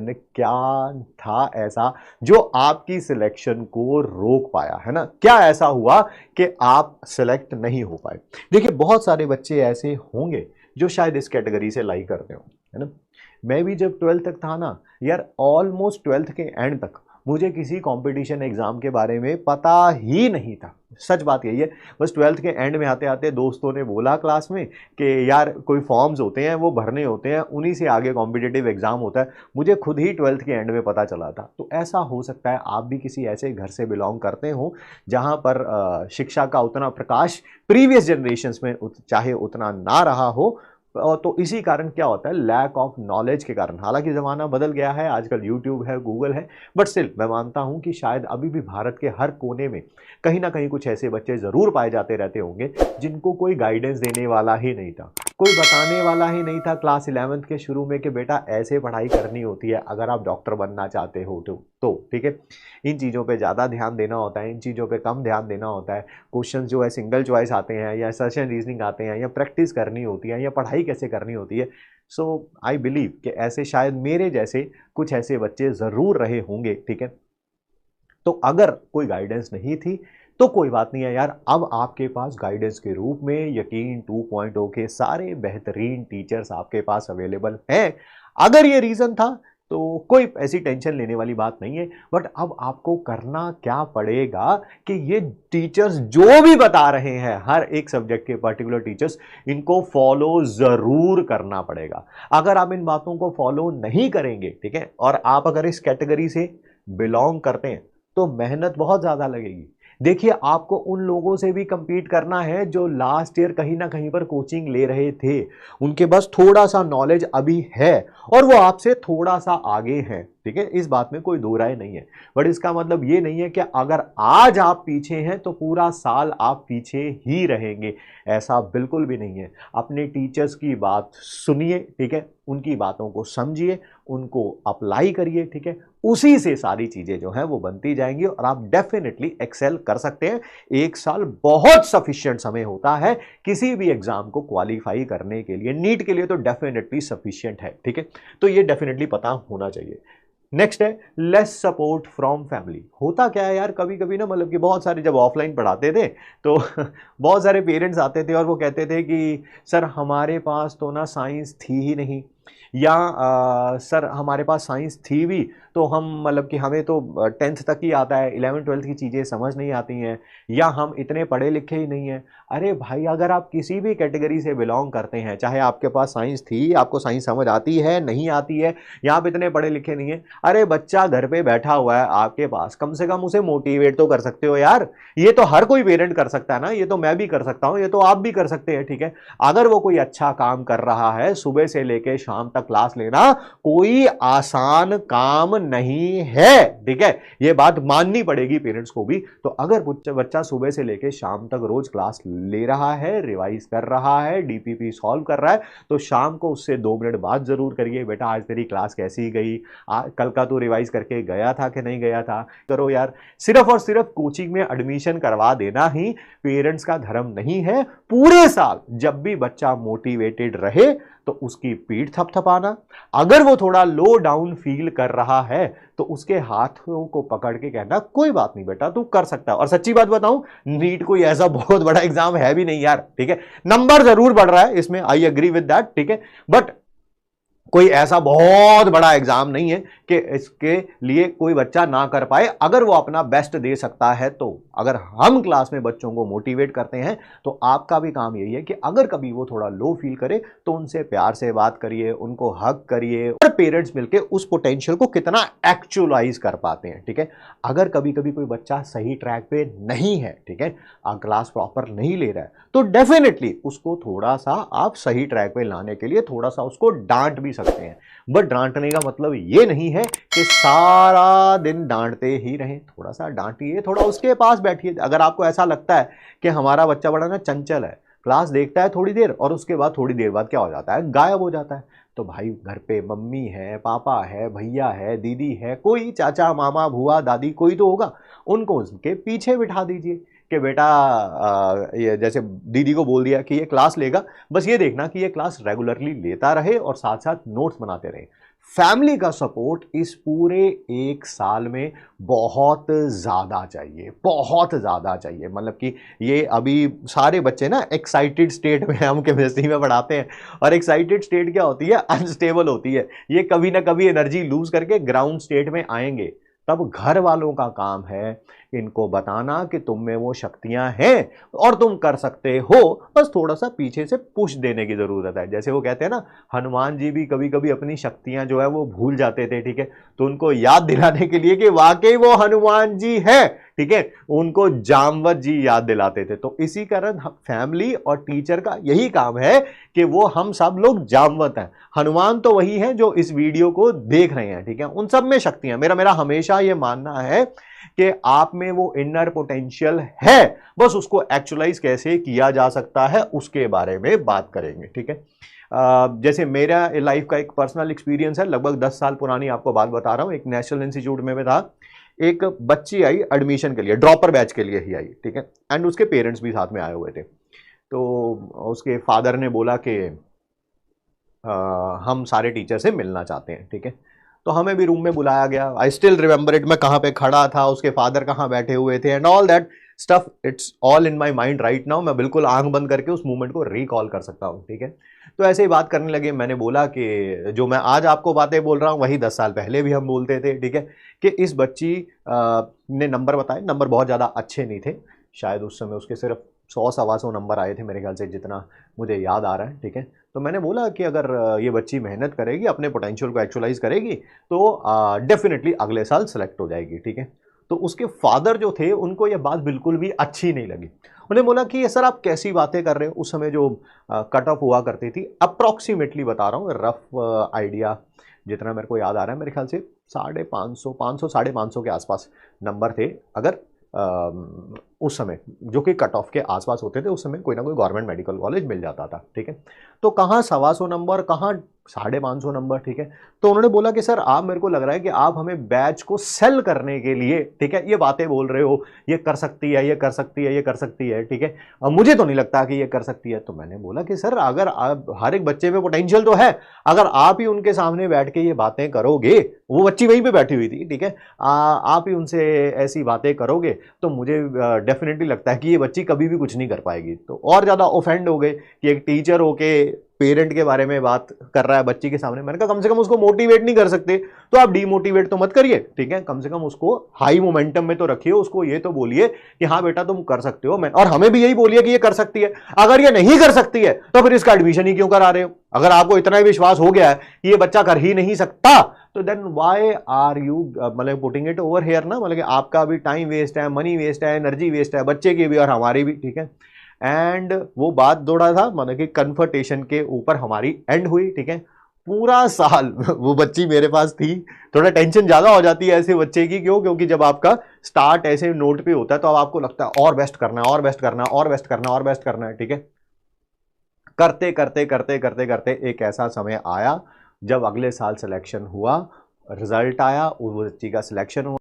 Reason क्या था ऐसा जो आपकी सिलेक्शन को रोक पाया, है ना? क्या ऐसा हुआ कि आप सिलेक्ट नहीं हो पाए? देखिए, बहुत सारे बच्चे ऐसे होंगे जो शायद इस कैटेगरी से लाई करते हो, है ना? मैं भी जब 12th तक था ना यार, ऑलमोस्ट 12th के एंड तक मुझे किसी कंपटीशन एग्जाम के बारे में पता ही नहीं था। सच बात यही है। बस 12th के एंड में आते आते दोस्तों ने बोला क्लास में कि यार कोई फॉर्म्स होते हैं वो भरने होते हैं, उन्हीं से आगे कॉम्पिटिटिव एग्जाम होता है। मुझे खुद ही 12th के एंड में पता चला था। तो ऐसा हो सकता है आप भी किसी ऐसे घर से बिलोंग करते हो जहां पर शिक्षा का उतना प्रकाश प्रीवियस जनरेशन्स में चाहे उतना ना रहा हो। तो इसी कारण क्या होता है, लैक ऑफ नॉलेज के कारण। हालांकि ज़माना बदल गया है, आजकल यूट्यूब है, गूगल है, बट स्टिल मैं मानता हूं कि शायद अभी भी भारत के हर कोने में कहीं ना कहीं कुछ ऐसे बच्चे ज़रूर पाए जाते रहते होंगे जिनको कोई गाइडेंस देने वाला ही नहीं था, कोई बताने वाला ही नहीं था क्लास 11th के शुरू में कि बेटा ऐसे पढ़ाई करनी होती है अगर आप डॉक्टर बनना चाहते हो तो ठीक है। इन चीज़ों पे ज़्यादा ध्यान देना होता है, इन चीज़ों पे कम ध्यान देना होता है। क्वेश्चन जो है सिंगल चॉइस आते हैं या सर्च रीजनिंग आते हैं या प्रैक्टिस करनी होती है या पढ़ाई कैसे करनी होती है। सो आई बिलीव कि ऐसे शायद मेरे जैसे कुछ ऐसे बच्चे ज़रूर रहे होंगे, ठीक है। तो अगर कोई गाइडेंस नहीं थी तो कोई बात नहीं है यार, अब आपके पास गाइडेंस के रूप में यकीन 2.0 के सारे बेहतरीन टीचर्स आपके पास अवेलेबल हैं। अगर ये रीज़न था तो कोई ऐसी टेंशन लेने वाली बात नहीं है। बट अब आपको करना क्या पड़ेगा कि ये टीचर्स जो भी बता रहे हैं, हर एक सब्जेक्ट के पर्टिकुलर टीचर्स, इनको फॉलो ज़रूर करना पड़ेगा। अगर आप इन बातों को फॉलो नहीं करेंगे, ठीक है, और आप अगर इस कैटेगरी से बिलोंग करते हैं तो मेहनत बहुत ज़्यादा लगेगी। देखिए, आपको उन लोगों से भी compete करना है जो लास्ट ईयर कहीं ना कहीं पर कोचिंग ले रहे थे, उनके पास थोड़ा सा नॉलेज अभी है और वो आपसे थोड़ा सा आगे हैं, ठीक है। इस बात में कोई दो राय नहीं है। बट इसका मतलब ये नहीं है कि अगर आज आप पीछे हैं तो पूरा साल आप पीछे ही रहेंगे, ऐसा बिल्कुल भी नहीं है। अपने टीचर्स की बात सुनिए, ठीक है, उनकी बातों को समझिए, उनको अप्लाई करिए, ठीक है। उसी से सारी चीजें जो हैं वो बनती जाएंगी और आप डेफिनेटली एक्सेल कर सकते हैं। एक साल बहुत सफिशिएंट समय होता है किसी भी एग्जाम को क्वालिफाई करने के लिए। नीट के लिए तो डेफिनेटली सफिशिएंट है, ठीक है। तो ये डेफिनेटली पता होना चाहिए। नेक्स्ट है लेस सपोर्ट फ्रॉम फैमिली। होता क्या है यार, कभी कभी ना, मतलब कि बहुत सारे जब ऑफलाइन पढ़ाते थे तो बहुत सारे पेरेंट्स आते थे और वो कहते थे कि सर हमारे पास तो ना साइंस थी ही नहीं, या सर हमारे पास साइंस थी भी तो हम, मतलब कि हमें तो 10th तक ही आता है, 11th-12th की चीज़ें समझ नहीं आती हैं, या हम इतने पढ़े लिखे ही नहीं हैं। अरे भाई, अगर आप किसी भी कैटेगरी से बिलोंग करते हैं, चाहे आपके पास साइंस थी, आपको साइंस समझ आती है, नहीं आती है, या आप इतने पढ़े लिखे नहीं हैं, अरे बच्चा घर पे बैठा हुआ है आपके पास, कम से कम उसे मोटिवेट तो कर सकते हो यार। ये तो हर कोई पेरेंट कर सकता है ना, ये तो मैं भी कर सकता हूँ, ये तो आप भी कर सकते हैं, ठीक है। अगर वो कोई अच्छा काम कर रहा है, सुबह से लेके शाम तक क्लास लेना कोई आसान काम नहीं है, ठीक है। ये बात माननी पड़ेगी पेरेंट्स को भी। तो अगर बच्चा सुबह से लेके शाम तक रोज क्लास ले रहा है, रिवाइज कर रहा है, डीपीपी सॉल्व कर रहा है, तो शाम को उससे 2 मिनट बात जरूर करिए, बेटा आज तेरी क्लास कैसी गई, कल का तू रिवाइज करके गया था कि नहीं गया था, करो यार। सिर्फ और सिर्फ कोचिंग में एडमिशन करवा देना ही पेरेंट्स का धर्म नहीं है। पूरे साल जब भी बच्चा मोटिवेटेड रहे तो उसकी पीठ थपथपाना, अगर वो थोड़ा लो डाउन फील कर रहा है तो उसके हाथों को पकड़ के कहना कोई बात नहीं बेटा, तू कर सकता है। और सच्ची बात बताऊं, नीट कोई ऐसा बहुत बड़ा एग्जाम है भी नहीं यार, ठीक है। नंबर जरूर बढ़ रहा है इसमें, आई एग्री विद दैट, ठीक है, बट कोई ऐसा बहुत बड़ा एग्जाम नहीं है कि इसके लिए कोई बच्चा ना कर पाए अगर वो अपना बेस्ट दे सकता है। तो अगर हम क्लास में बच्चों को मोटिवेट करते हैं तो आपका भी काम यही है कि अगर कभी वो थोड़ा लो फील करे तो उनसे प्यार से बात करिए, उनको हक करिए, और पेरेंट्स मिलकर उस पोटेंशियल को कितना एक्चुअलाइज कर पाते हैं, ठीक है। अगर कभी कभी कोई बच्चा सही ट्रैक पे नहीं है, ठीक है, क्लास प्रॉपर नहीं ले रहा है, तो डेफिनेटली उसको थोड़ा सा आप सही ट्रैक पे लाने के लिए थोड़ा सा उसको डांट भी सकते हैं। बट डांटने का मतलब ये नहीं है कि सारा दिन डांटते ही रहें, थोड़ा सा डांटिए, थोड़ा उसके पास बैठिए। अगर आपको ऐसा लगता है कि हमारा बच्चा बड़ा ना चंचल है, क्लास देखता है थोड़ी देर और उसके बाद थोड़ी देर बाद क्या हो जाता है, गायब हो जाता है, तो भाई घर पे मम्मी है, पापा है, भैया है, दीदी है, कोई चाचा मामा बुआ दादी कोई तो होगा, उनको उसके पीछे बिठा दीजिए कि बेटा ये जैसे दीदी को बोल दिया कि ये क्लास लेगा, बस ये देखना कि ये क्लास रेगुलरली लेता रहे और साथ साथ नोट्स बनाते रहे। फैमिली का सपोर्ट इस पूरे 1 साल में बहुत ज़्यादा चाहिए, बहुत ज़्यादा चाहिए। मतलब कि ये अभी सारे बच्चे ना एक्साइटेड स्टेट में, हम केमिस्ट्री में पढ़ाते हैं, और एक्साइटेड स्टेट क्या होती है, अनस्टेबल होती है। ये कभी ना कभी एनर्जी लूज करके ग्राउंड स्टेट में आएंगे। तब घर वालों का काम है इनको बताना कि तुम में वो शक्तियां हैं और तुम कर सकते हो, बस थोड़ा सा पीछे से पुश देने की जरूरत है। जैसे वो कहते हैं ना, हनुमान जी भी कभी कभी अपनी शक्तियां जो है वो भूल जाते थे, ठीक है, तो उनको याद दिलाने के लिए कि वाकई वो हनुमान जी है, ठीक है, उनको जामवत जी याद दिलाते थे। तो इसी कारण फैमिली और टीचर का यही काम है कि वो हम सब लोग जामवत हैं। हनुमान तो वही है जो इस वीडियो को देख रहे हैं, ठीक है, उन सब में शक्तियां, मेरा हमेशा ये मानना है कि आप में वो इनर पोटेंशियल है, बस उसको एक्चुअलाइज कैसे किया जा सकता है उसके बारे में बात करेंगे, ठीक है। जैसे मेरा लाइफ का एक पर्सनल एक्सपीरियंस है, लगभग 10 साल पुरानी आपको बात बता रहा हूं। एक नेशनल इंस्टीट्यूट में था, एक बच्ची आई एडमिशन के लिए, ड्रॉपर बैच के लिए ही आई, ठीक है, एंड उसके पेरेंट्स भी साथ में आए हुए थे। तो उसके फादर ने बोला कि हम सारे टीचर से मिलना चाहते हैं, ठीक है। तो हमें भी रूम में बुलाया गया। आई स्टिल रिमेंबर इट, मैं कहाँ पे खड़ा था, उसके फादर कहाँ बैठे हुए थे, and all that stuff, it's all in my mind right now. मैं बिल्कुल आंख बंद करके उस मूवमेंट को रिकॉल कर सकता हूँ, ठीक है। तो ऐसे ही बात करने लगे। मैंने बोला कि जो मैं आज आपको बातें बोल रहा हूँ वही 10 साल पहले भी हम बोलते थे, ठीक है, कि इस बच्ची ने नंबर बताए, नंबर बहुत ज़्यादा अच्छे नहीं थे, शायद उस समय उसके सिर्फ 100-125 नंबर आए थे मेरे ख्याल से, जितना मुझे याद आ रहा है, ठीक है। तो मैंने बोला कि अगर ये बच्ची मेहनत करेगी, अपने पोटेंशियल को एक्चुअलाइज करेगी, तो डेफिनेटली अगले साल सेलेक्ट हो जाएगी, ठीक है। तो उसके फादर जो थे उनको ये बात बिल्कुल भी अच्छी नहीं लगी। उन्हें बोला कि ये सर आप कैसी बातें कर रहे हो। उस समय जो कट ऑफ हुआ करती थी, अप्रॉक्सीमेटली बता रहा हूँ, रफ आइडिया जितना मेरे को याद आ रहा है, मेरे ख्याल से 550, 500, 550 के आसपास नंबर थे। अगर उस समय जो कि कट ऑफ के आसपास होते थे, उस समय कोई ना कोई गवर्नमेंट मेडिकल कॉलेज मिल जाता था, ठीक है। तो कहाँ 125 नंबर, कहाँ 550 नंबर, ठीक है। तो उन्होंने बोला कि सर आप, मेरे को लग रहा है कि आप हमें बैच को सेल करने के लिए, ठीक है, ये बातें बोल रहे हो, ये कर सकती है, ये कर सकती है, ये कर सकती है, ठीक है, अब मुझे तो नहीं लगता कि ये कर सकती है। तो मैंने बोला कि सर अगर आप, हर एक बच्चे में पोटेंशियल तो है, अगर आप ही उनके सामने बैठ के ये बातें करोगे, वो बच्ची वहीं पे बैठी हुई थी, ठीक है, आप ही उनसे ऐसी बातें करोगे, तो मुझे डेफिनेटली लगता है कि ये बच्ची कभी भी कुछ नहीं कर पाएगी। तो और ज़्यादा ऑफेंड हो गए कि एक टीचर होके पेरेंट के बारे में बात कर रहा है बच्ची के सामने। मैंने कहा कम से कम उसको मोटिवेट नहीं कर सकते तो आप डीमोटिवेट तो मत करिए, ठीक है, कम से कम उसको हाई मोमेंटम में तो रखिए, उसको ये तो बोलिए कि हाँ बेटा तुम कर सकते हो। और हमें भी यही बोलिए कि ये कर सकती है। अगर ये नहीं कर सकती है तो फिर इसका एडमिशन ही क्यों करा रहे हो? अगर आपको इतना ही विश्वास हो गया है कि ये बच्चा कर ही नहीं सकता, तो देन व्हाई आर यू मतलब पुटिंग इट ओवर हेयर ना, मतलब कि आपका भी टाइम वेस्ट है, मनी वेस्ट है, एनर्जी वेस्ट है, बच्चे की भी और हमारी भी, ठीक है। एंड वो बात दौड़ा था, मतलब कि कन्फर्टेशन के ऊपर हमारी एंड हुई, ठीक है। पूरा साल वो बच्ची मेरे पास थी। थोड़ा टेंशन ज्यादा हो जाती है ऐसे बच्चे की, क्यों? क्योंकि जब आपका स्टार्ट ऐसे नोट पे होता है तो अब आपको लगता है और बेस्ट करना है, और बेस्ट करना है, और बेस्ट करना है, और बेस्ट करना है, ठीक है। करते करते करते करते करते एक ऐसा समय आया जब अगले साल सिलेक्शन हुआ, रिजल्ट आया, उस बच्ची का सिलेक्शन हुआ।